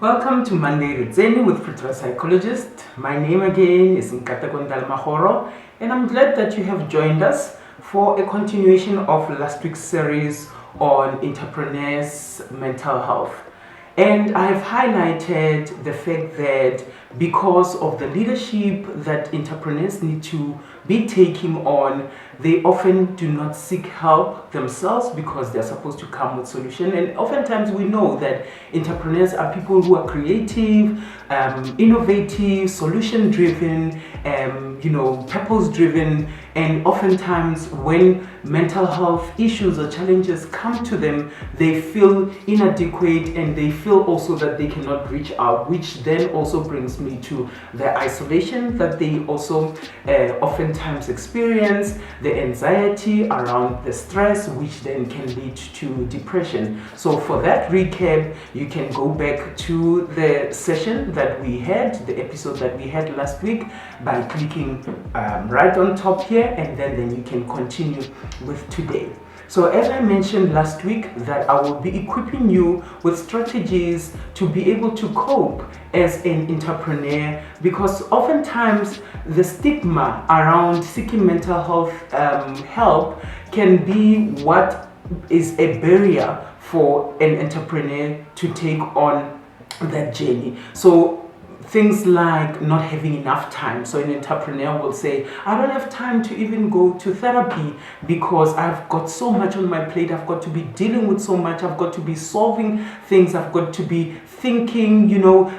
Welcome to Monday Tsene with Pretoria Psychologists. My name again is Mahoro, and I'm glad that you have joined us for a continuation of last week's series on entrepreneurs' mental health. And I've highlighted the fact that because of the leadership that entrepreneurs need to be taking on, they often do not seek help themselves because they're supposed to come with solution. And oftentimes we know that entrepreneurs are people who are creative, innovative, solution-driven, purpose-driven, and oftentimes when mental health issues or challenges come to them, they feel inadequate and they feel also that they cannot reach out, which then also brings me to the isolation that they also oftentimes experience, the anxiety around the stress, which then can lead to depression. So for that recap, you can go back to the session that we had, the episode that we had last week, by clicking right on top here, and then you can continue with today. So as I mentioned last week, that I will be equipping you with strategies to be able to cope as an entrepreneur, because oftentimes the stigma around seeking mental health help can be what is a barrier for an entrepreneur to take on that journey. So things like not having enough time. So an entrepreneur will say, I don't have time to even go to therapy because I've got so much on my plate. I've got to be dealing with so much. I've got to be solving things. I've got to be thinking,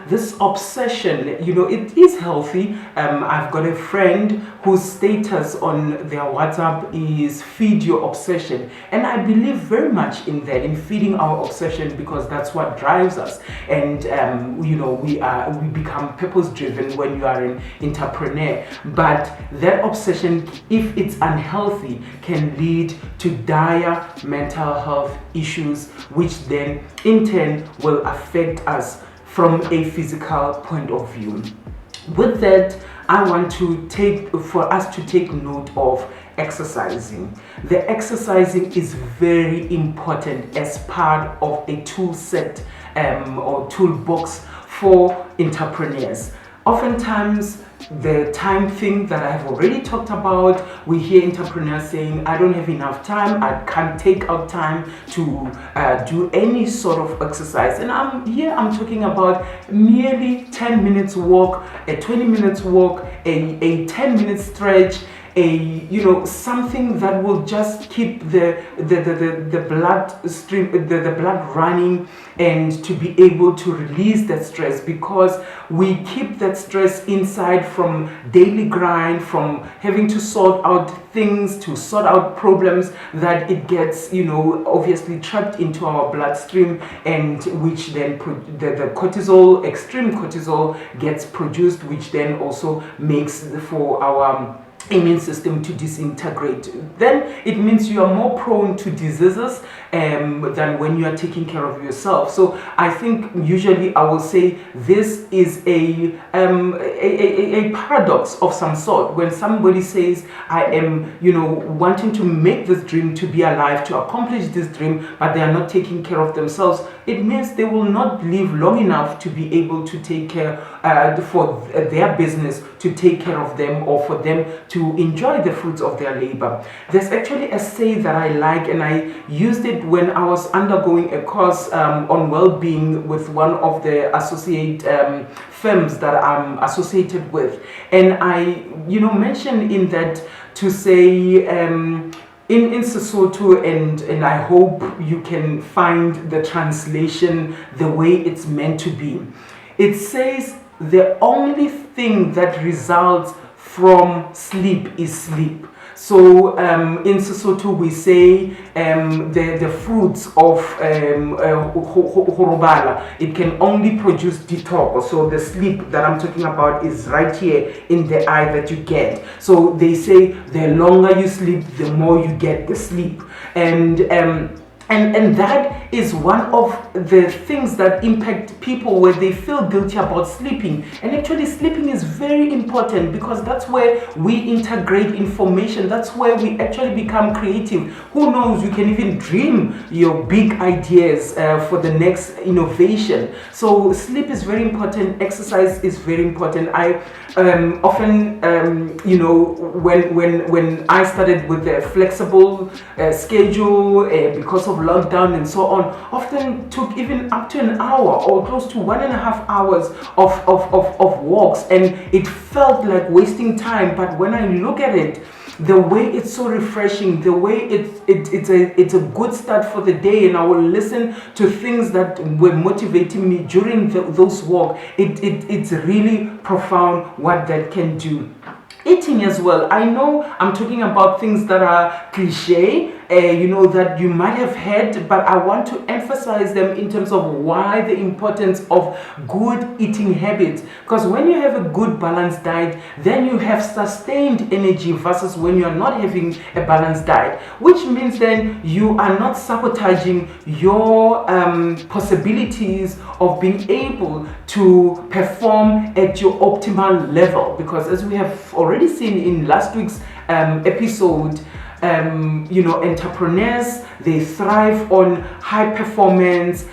this obsession, it is healthy. I've got a friend whose status on their WhatsApp is feed your obsession. And I believe very much in that, in feeding our obsession, because that's what drives us. And, we become purpose-driven when you are an entrepreneur. But that obsession, if it's unhealthy, can lead to dire mental health issues, which then in turn will affect us from a physical point of view. With that, I want for us to take note of exercising. The exercising is very important as part of a tool set or toolbox for entrepreneurs. Oftentimes, the time thing that I've already talked about, we hear entrepreneurs saying, I don't have enough time, I can't take out time to do any sort of exercise. And I'm talking about merely 10 minutes walk, a 20 minutes walk, a 10-minute stretch, something that will just keep the blood stream, the blood running, and to be able to release that stress, because we keep that stress inside from daily grind, from having to sort out things, to sort out problems, that it gets obviously trapped into our bloodstream, and which then the cortisol, extreme cortisol, gets produced, which then also makes for our immune system to disintegrate. Then it means you are more prone to diseases than when you are taking care of yourself. So I think usually I will say this is a paradox of some sort. When somebody says, I am wanting to make this dream, to be alive, to accomplish this dream, but they are not taking care of themselves, it means they will not live long enough to be able to take care for their business to take care of them, or for them to enjoy the fruits of their labor. There's actually a say that I like, and I used it when I was undergoing a course on well-being with one of the associate firms that I'm associated with. And I mentioned in that to say in Sesotho, and I hope you can find the translation the way it's meant to be. It says, the only thing that results from sleep is sleep. So in Sesotho we say the fruits of horobala, it can only produce ditoko. So the sleep that I'm talking about is right here in the eye that you get. So they say the longer you sleep, the more you get the sleep. And And that is one of the things that impact people, where they feel guilty about sleeping. And actually sleeping is very important, because that's where we integrate information. That's where we actually become creative. Who knows, you can even dream your big ideas for the next innovation. So sleep is very important. Exercise is very important. I often, when I started with a flexible schedule because of lockdown and so on, often took even up to an hour or close to 1.5 hours of walks, and it felt like wasting time. But when I look at it, the way it's so refreshing, the way it's a good start for the day, and I will listen to things that were motivating me during those walks. It's really profound what that can do. Eating as well. I know I'm talking about things that are cliche, that you might have heard, but I want to emphasize them in terms of why the importance of good eating habits. Because when you have a good balanced diet, then you have sustained energy, versus when you are not having a balanced diet, which means then you are not sabotaging your possibilities of being able to perform at your optimal level. Because as we have already seen in last week's episode, entrepreneurs, they thrive on high performance,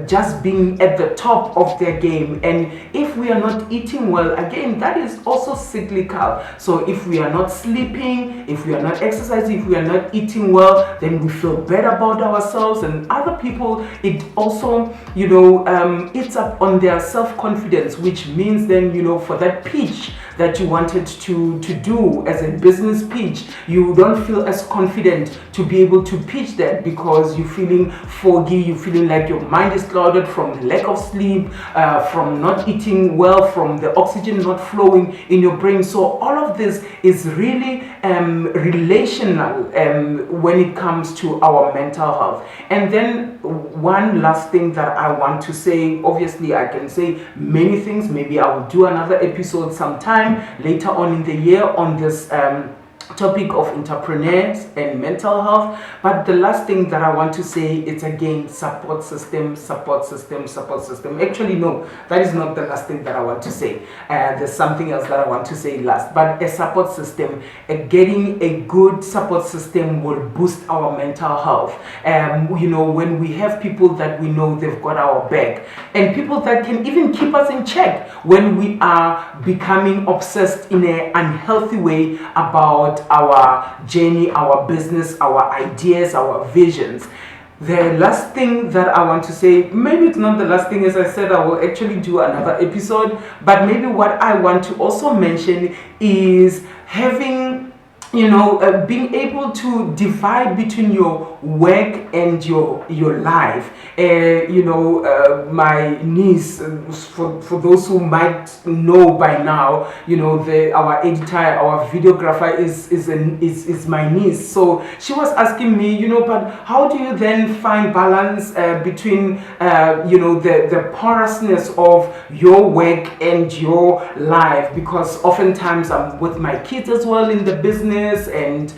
just being at the top of their game. And if we are not eating well, again, that is also cyclical. So if we are not sleeping, if we are not exercising, if we are not eating well, then we feel better about ourselves and other people. It also, eats up on their self-confidence, which means then, for that pitch that you wanted to do as a business pitch, you don't feel as confident to be able to pitch that, because you're feeling foggy, you're feeling like your mind is clouded from the lack of sleep, from not eating well, from the oxygen not flowing in your brain. So all of this is really relational when it comes to our mental health. And then one last thing that I want to say, obviously I can say many things, maybe I will do another episode sometime later on in the year on this topic of entrepreneurs and mental health. But the last thing that I want to say is, again, support system. Actually, no, that is not the last thing that I want to say. There's something else that I want to say last. But a support system, getting a good support system will boost our mental health. When we have people that we know they've got our back, and people that can even keep us in check when we are becoming obsessed in an unhealthy way about our journey, our business, our ideas, our visions. The last thing that I want to say, maybe it's not the last thing, as I said, I will actually do another episode, but maybe what I want to also mention is having, being able to divide between your work and your life. My niece, for those who might know by now, our editor, our videographer is my niece. So she was asking me, but how do you then find balance between the porousness of your work and your life? Because oftentimes I'm with my kids as well in the business, and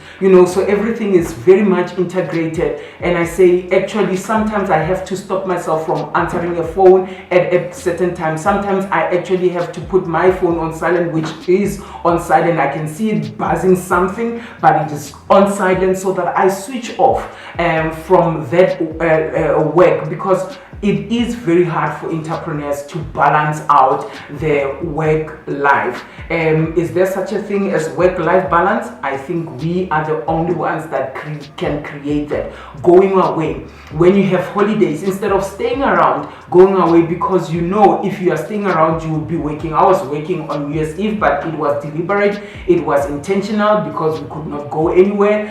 so everything is very much integrated. And I say, actually, sometimes I have to stop myself from answering a phone at a certain time. Sometimes I actually have to put my phone on silent, which is on silent. I can see it buzzing something, but it is on silent, so that I switch off from that work, because it is very hard for entrepreneurs to balance out their work life. Is there such a thing as work-life balance? I think we are the only ones that can create that. Going away when you have holidays, instead of staying around, going away, because if you are staying around, you will be working. I was working on New Year's Eve, but it was deliberate, it was intentional, because we could not go anywhere.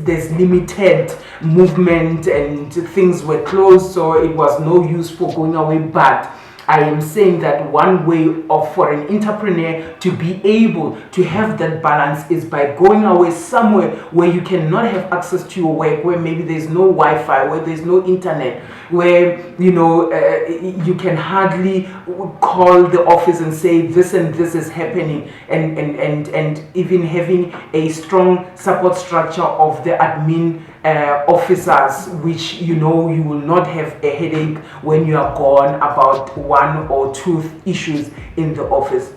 There's limited movement and things were closed, so it was no use for going away. But I am saying that one way for an entrepreneur to be able to have that balance is by going away somewhere where you cannot have access to your work, where maybe there's no Wi-Fi, where there's no internet, where you can hardly call the office and say this and this is happening, and even having a strong support structure of the admin officers, which you will not have a headache when you are gone about one or two issues in the office.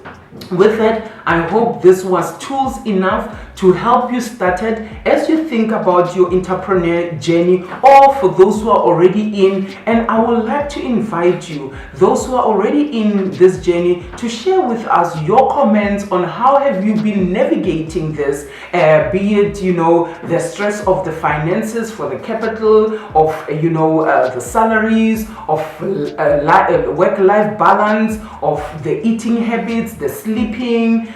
With that, I hope this was tools enough to help you started as you think about your entrepreneur journey, or for those who are already in. And I would like to invite you, those who are already in this journey, to share with us your comments on how have you been navigating this, be it the stress of the finances for the capital, of the salaries, of work-life balance, of the eating habits, the sleeping,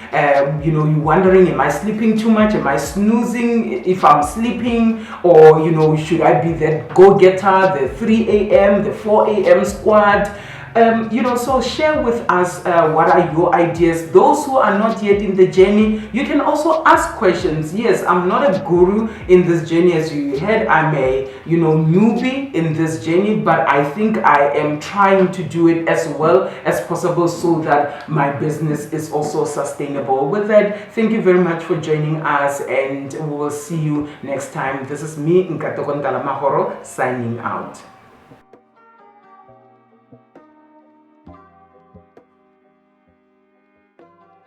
you're wondering, am I sleeping too much? Am I snoozing if I'm sleeping? Or should I be that go-getter, the 3 a.m., the 4 a.m. squad? So share with us what are your ideas. Those who are not yet in the journey, you can also ask questions. Yes, I'm not a guru in this journey, as you heard. I'm a newbie in this journey, but I think I am trying to do it as well as possible so that my business is also sustainable. With that, thank you very much for joining us, and we will see you next time. This is me, Nkatoko Ntalamahoro, signing out.